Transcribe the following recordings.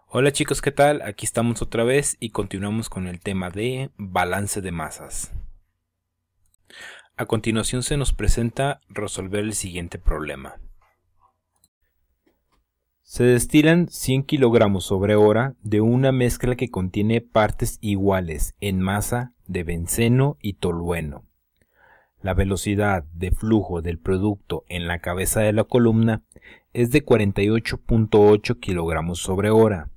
Hola chicos, ¿qué tal? Aquí estamos otra vez y continuamos con el tema de balance de masas. A continuación se nos presenta resolver el siguiente problema. Se destilan 100 kilogramos sobre hora de una mezcla que contiene partes iguales en masa de benceno y tolueno. La velocidad de flujo del producto en la cabeza de la columna es de 48.8 kilogramos sobre hora.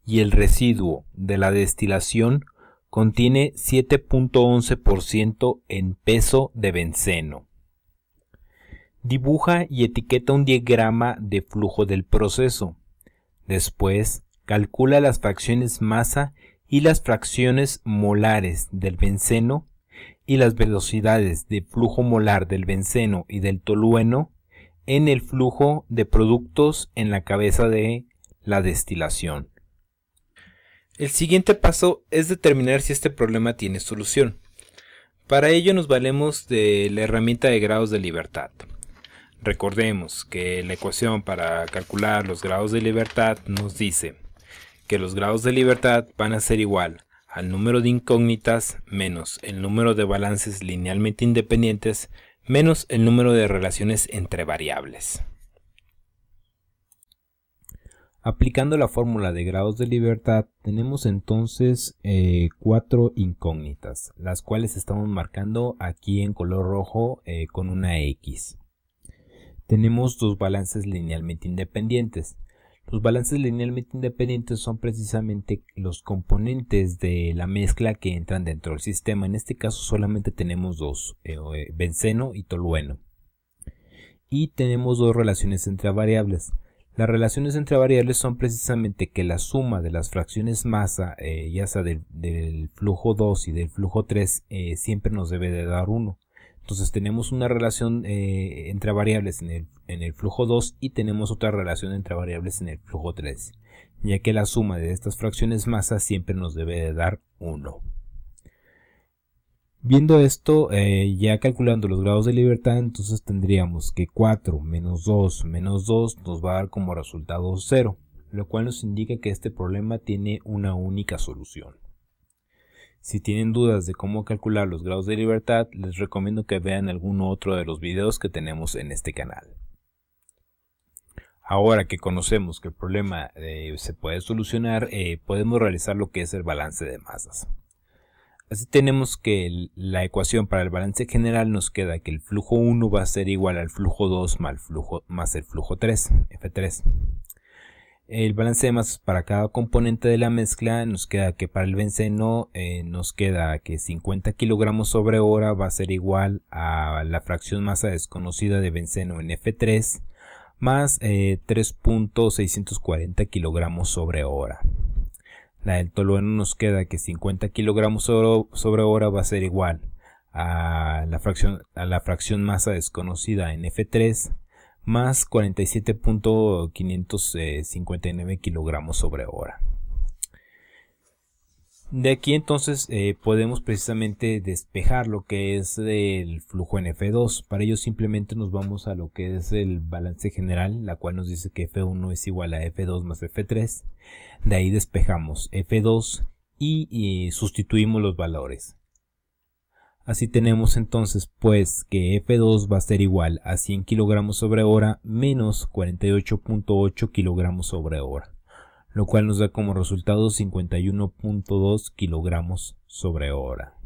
Y el residuo de la destilación contiene 7.11% en peso de benceno. Dibuja y etiqueta un diagrama de flujo del proceso. Después, calcula las fracciones masa y las fracciones molares del benceno y las velocidades de flujo molar del benceno y del tolueno en el flujo de productos en la cabeza de la destilación. El siguiente paso es determinar si este problema tiene solución. Para ello nos valemos de la herramienta de grados de libertad. Recordemos que la ecuación para calcular los grados de libertad nos dice que los grados de libertad van a ser igual al número de incógnitas menos el número de balances linealmente independientes menos el número de relaciones entre variables. Aplicando la fórmula de grados de libertad, tenemos entonces 4 incógnitas, las cuales estamos marcando aquí en color rojo con una X. Tenemos dos balances linealmente independientes. Los balances linealmente independientes son precisamente los componentes de la mezcla que entran dentro del sistema. En este caso solamente tenemos dos, benceno y tolueno. Y tenemos dos relaciones entre variables. Las relaciones entre variables son precisamente que la suma de las fracciones masa, ya sea del flujo 2 y del flujo 3, siempre nos debe de dar 1. Entonces tenemos una relación entre variables en el flujo 2 y tenemos otra relación entre variables en el flujo 3, ya que la suma de estas fracciones masa siempre nos debe de dar 1. Viendo esto, ya calculando los grados de libertad, entonces tendríamos que 4 menos 2 menos 2 nos va a dar como resultado 0, lo cual nos indica que este problema tiene una única solución. Si tienen dudas de cómo calcular los grados de libertad, les recomiendo que vean alguno otro de los videos que tenemos en este canal. Ahora que conocemos que el problema se puede solucionar, podemos realizar lo que es el balance de masas. Así tenemos que la ecuación para el balance general nos queda que el flujo 1 va a ser igual al flujo 2 más el flujo 3, F3. El balance de masas para cada componente de la mezcla nos queda que para el benceno nos queda que 50 kilogramos sobre hora va a ser igual a la fracción masa desconocida de benceno en F3 más 3.640 kilogramos sobre hora. La del tolueno nos queda que 50 kilogramos sobre hora va a ser igual a la fracción masa desconocida en F3 más 47.559 kilogramos sobre hora. De aquí entonces podemos precisamente despejar lo que es el flujo en F2. Para ello simplemente nos vamos a lo que es el balance general, la cual nos dice que F1 es igual a F2 más F3. De ahí despejamos F2 y sustituimos los valores. Así tenemos entonces pues que F2 va a ser igual a 100 kilogramos sobre hora menos 48.8 kilogramos sobre hora, lo cual nos da como resultado 51.2 kilogramos sobre hora.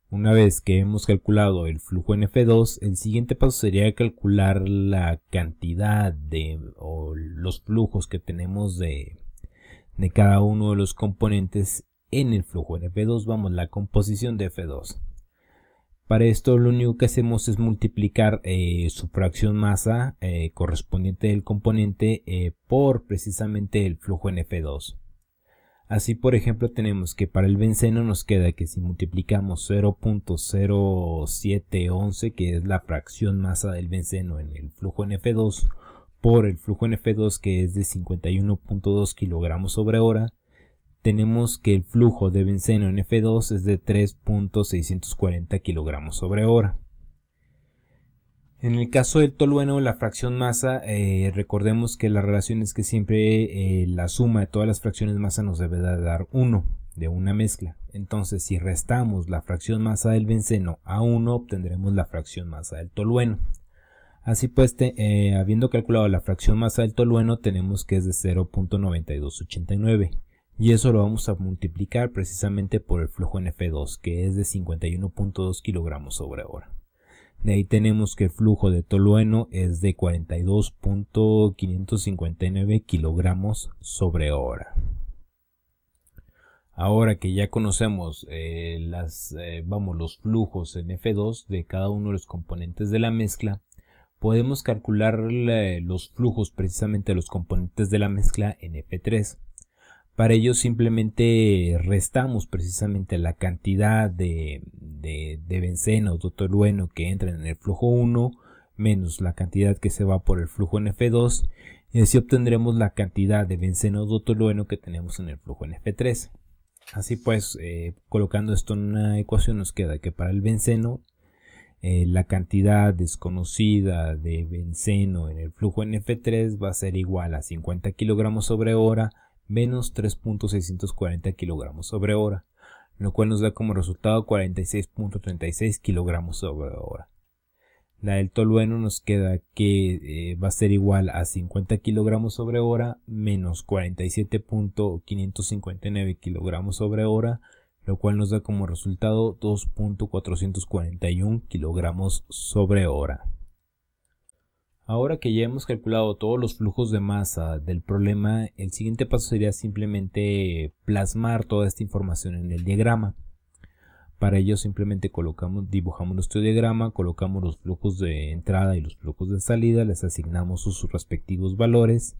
Una vez que hemos calculado el flujo en F2, el siguiente paso sería calcular la cantidad o los flujos que tenemos de cada uno de los componentes en el flujo en F2, vamos, la composición de F2. Para esto lo único que hacemos es multiplicar su fracción masa correspondiente del componente por precisamente el flujo en F2. Así, por ejemplo, tenemos que para el benceno nos queda que si multiplicamos 0.0711, que es la fracción masa del benceno en el flujo en F2, por el flujo en F2, que es de 51.2 kilogramos sobre hora, tenemos que el flujo de benceno en F2 es de 3.640 kilogramos sobre hora. En el caso del tolueno, la fracción masa, recordemos que la relación es que siempre la suma de todas las fracciones masa nos debe de dar 1 de una mezcla. Entonces, si restamos la fracción masa del benceno a 1, obtendremos la fracción masa del tolueno. Así pues, habiendo calculado la fracción masa del tolueno, tenemos que es de 0.9289. Y eso lo vamos a multiplicar precisamente por el flujo en F2, que es de 51.2 kilogramos sobre hora. De ahí tenemos que el flujo de tolueno es de 42.559 kilogramos sobre hora. Ahora que ya conocemos los flujos en F2 de cada uno de los componentes de la mezcla, podemos calcular los flujos precisamente de los componentes de la mezcla en F3. Para ello simplemente restamos precisamente la cantidad de benceno o tolueno que entra en el flujo 1 menos la cantidad que se va por el flujo en F2 y así obtendremos la cantidad de benceno o tolueno que tenemos en el flujo en F3. Así pues, colocando esto en una ecuación nos queda que para el benceno la cantidad desconocida de benceno en el flujo en F3 va a ser igual a 50 kilogramos sobre hora menos 3.640 kilogramos sobre hora, lo cual nos da como resultado 46.36 kilogramos sobre hora. La del tolueno nos queda que va a ser igual a 50 kilogramos sobre hora menos 47.559 kilogramos sobre hora, lo cual nos da como resultado 2.441 kilogramos sobre hora. Ahora que ya hemos calculado todos los flujos de masa del problema, el siguiente paso sería simplemente plasmar toda esta información en el diagrama. Para ello simplemente dibujamos nuestro diagrama, colocamos los flujos de entrada y los flujos de salida, les asignamos sus respectivos valores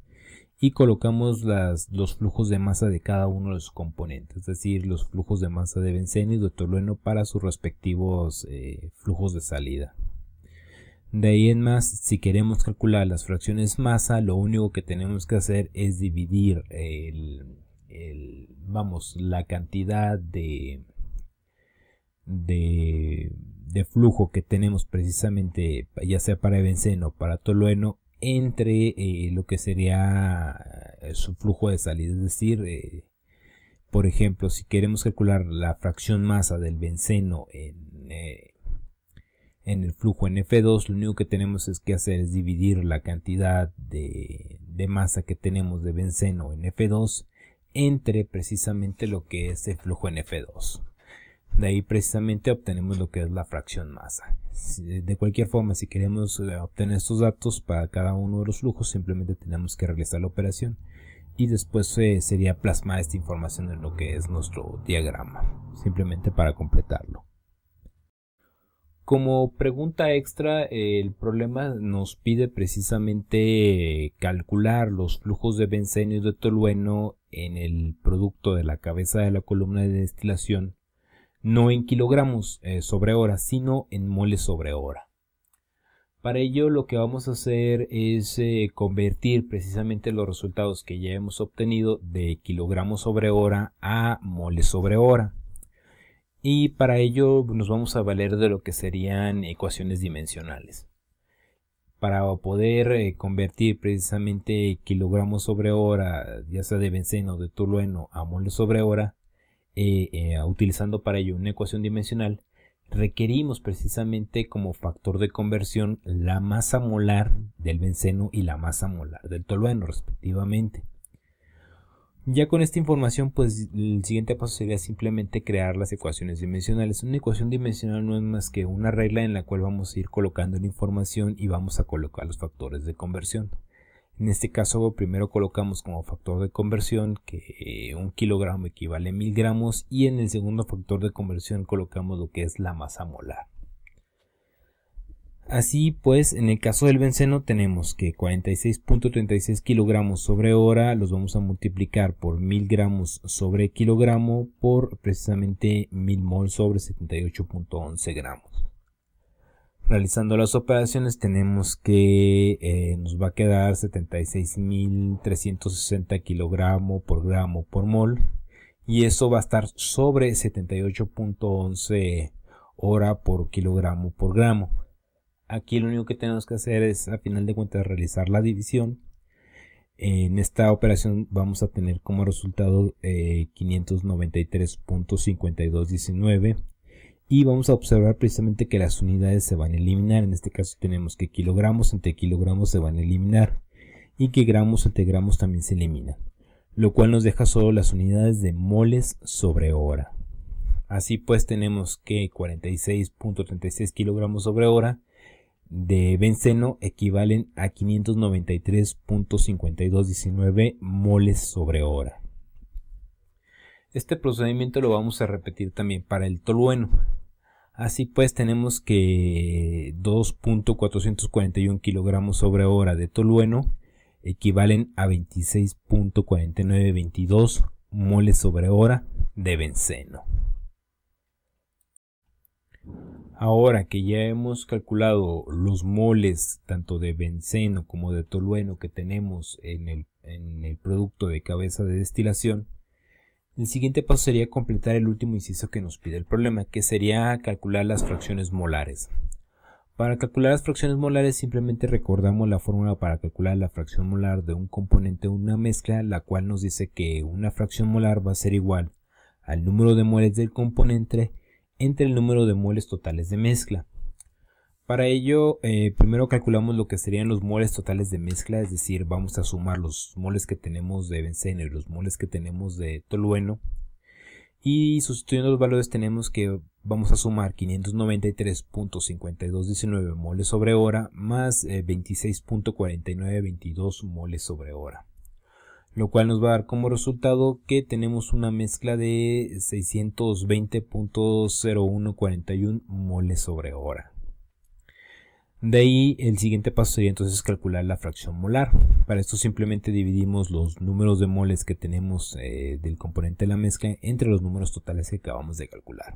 y colocamos los flujos de masa de cada uno de los componentes, es decir, los flujos de masa de benceno y de tolueno para sus respectivos flujos de salida. De ahí en más, si queremos calcular las fracciones masa, lo único que tenemos que hacer es dividir la cantidad de flujo que tenemos precisamente, ya sea para benceno o para tolueno, entre lo que sería su flujo de salida. Es decir, por ejemplo, si queremos calcular la fracción masa del benceno en el flujo en F2, lo único que tenemos que hacer es dividir la cantidad de masa que tenemos de benceno en F2 entre precisamente lo que es el flujo en F2. De ahí precisamente obtenemos lo que es la fracción masa. De cualquier forma, si queremos obtener estos datos para cada uno de los flujos, simplemente tenemos que realizar la operación y después sería plasmar esta información en lo que es nuestro diagrama, simplemente para completarlo. Como pregunta extra, el problema nos pide precisamente calcular los flujos de benceno y de tolueno en el producto de la cabeza de la columna de destilación, no en kilogramos sobre hora, sino en moles sobre hora. Para ello lo que vamos a hacer es convertir precisamente los resultados que ya hemos obtenido de kilogramos sobre hora a moles sobre hora. Y para ello nos vamos a valer de lo que serían ecuaciones dimensionales. Para poder convertir precisamente kilogramos sobre hora, ya sea de benceno o de tolueno, a moles sobre hora, utilizando para ello una ecuación dimensional, requerimos precisamente como factor de conversión la masa molar del benceno y la masa molar del tolueno respectivamente. Ya con esta información, pues el siguiente paso sería simplemente crear las ecuaciones dimensionales. Una ecuación dimensional no es más que una regla en la cual vamos a ir colocando la información y vamos a colocar los factores de conversión. En este caso, primero colocamos como factor de conversión que 1 kilogramo equivale a 1000 gramos y en el segundo factor de conversión colocamos lo que es la masa molar. Así pues, en el caso del benceno tenemos que 46.36 kilogramos sobre hora los vamos a multiplicar por 1000 gramos sobre kilogramo por precisamente 1000 mol sobre 78.11 gramos. Realizando las operaciones tenemos que nos va a quedar 76.360 kilogramos por gramo por mol y eso va a estar sobre 78.11 hora por kilogramo por gramo. Aquí lo único que tenemos que hacer es, a final de cuentas, realizar la división. En esta operación vamos a tener como resultado 593.5219 y vamos a observar precisamente que las unidades se van a eliminar. En este caso tenemos que kilogramos entre kilogramos se van a eliminar y que gramos entre gramos también se eliminan, lo cual nos deja solo las unidades de moles sobre hora. Así pues tenemos que 46.36 kilogramos sobre hora de benceno equivalen a 593.5219 moles sobre hora. Este procedimiento lo vamos a repetir también para el tolueno. Así pues tenemos que 2.441 kilogramos sobre hora de tolueno equivalen a 26.4922 moles sobre hora de benceno. Ahora que ya hemos calculado los moles tanto de benceno como de tolueno que tenemos en el producto de cabeza de destilación, el siguiente paso sería completar el último inciso que nos pide el problema, que sería calcular las fracciones molares. Para calcular las fracciones molares simplemente recordamos la fórmula para calcular la fracción molar de un componente de una mezcla, la cual nos dice que una fracción molar va a ser igual al número de moles del componente entre el número de moles totales de mezcla. Para ello, primero calculamos lo que serían los moles totales de mezcla, es decir, vamos a sumar los moles que tenemos de benceno y los moles que tenemos de tolueno, y sustituyendo los valores tenemos que vamos a sumar 593.5219 moles sobre hora más 26.4922 moles sobre hora, lo cual nos va a dar como resultado que tenemos una mezcla de 620.0141 moles sobre hora. De ahí el siguiente paso sería entonces calcular la fracción molar. Para esto simplemente dividimos los números de moles que tenemos del componente de la mezcla entre los números totales que acabamos de calcular.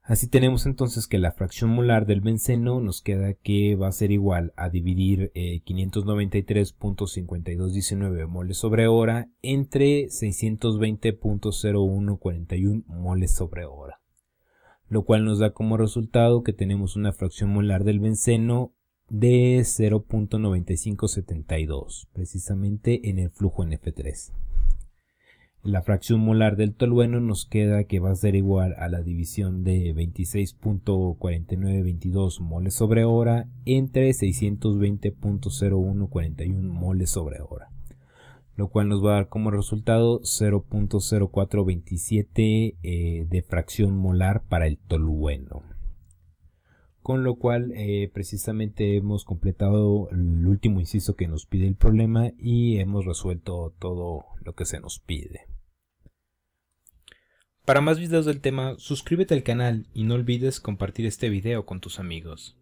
Así tenemos entonces que la fracción molar del benceno nos queda que va a ser igual a dividir 593.5219 moles sobre hora entre 620.0141 moles sobre hora, lo cual nos da como resultado que tenemos una fracción molar del benceno de 0.9572, precisamente en el flujo en F3. La fracción molar del tolueno nos queda que va a ser igual a la división de 26.4922 moles sobre hora entre 620.0141 moles sobre hora, lo cual nos va a dar como resultado 0.0427 de fracción molar para el tolueno. Con lo cual precisamente hemos completado el último inciso que nos pide el problema y hemos resuelto todo lo que se nos pide. Para más videos del tema, suscríbete al canal y no olvides compartir este video con tus amigos.